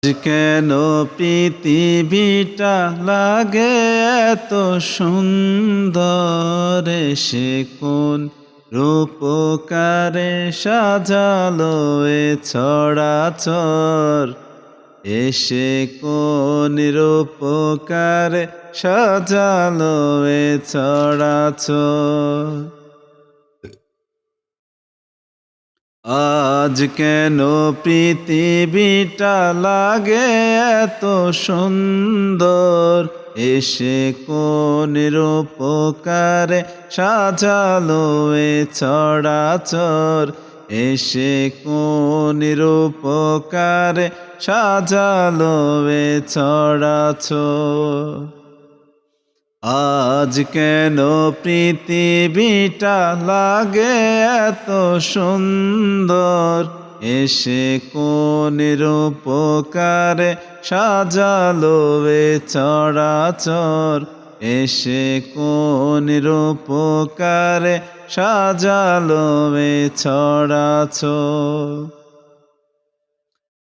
কেন পৃথিবীটা লাগে এত সুন্দর, সে কোন রূপকারে সাজালো এ চরাচর, এসে কোন রূপকারে সাজালো এ চরাচর। আজ কেন পৃথিবীটা লাগে এত সুন্দর, এসে কোন রূপকারে সাজালো এ চরাচর, এসে কোন রূপকারে সাজালো এ চরাচর। আজ কেন পৃথিবীটা লাগে এত সুন্দর, এসে কোন রূপকারে সাজালো এ চরাচর, এসে কোন রূপকারে সাজালো এ চরাচর।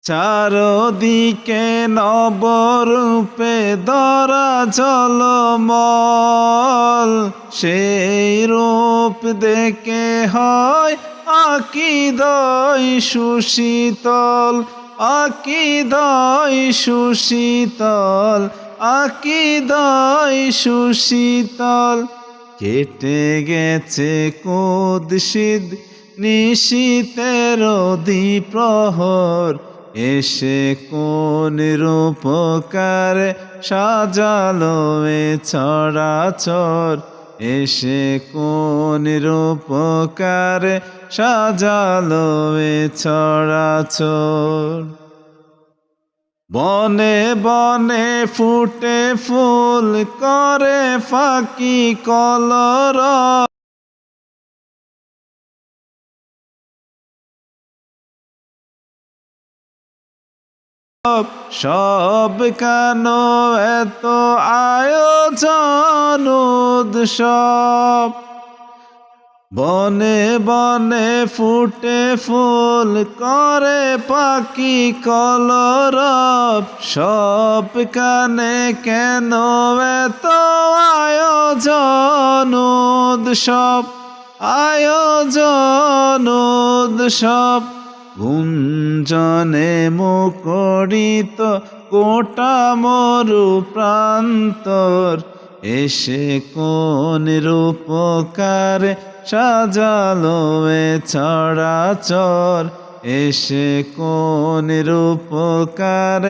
চারদিকে নবরূপে ধরা ঝলমল, সেই রূপ দেখে হয় আকিদয় সুশীতল, আকিদয় সুশীতল, আকিদয় সুশীতল। কেটে গেছে কুদ্সিদ নিশীতের দ্বিপ্রহর, এসে কোন রূপকারে সাজালো এ চরাচর, এসে কোন রূপকারে সাজালো এ চরাচর। বনে বনে ফুটে ফুল করে ফাঁকি কলরব, সব কেন এত আয়োজন উৎসব। বনে বনে ফুটে ফুল করে পাখি কলরব, সব কানে কেন এত আয়োজন উৎসব, আয়োজন উৎসব। গুঞ্জনে মুখরিত গোটা মরু প্রান্তর, এসে কোন রূপকারে সাজালো এ চরাচর, এসে কোন রূপকারে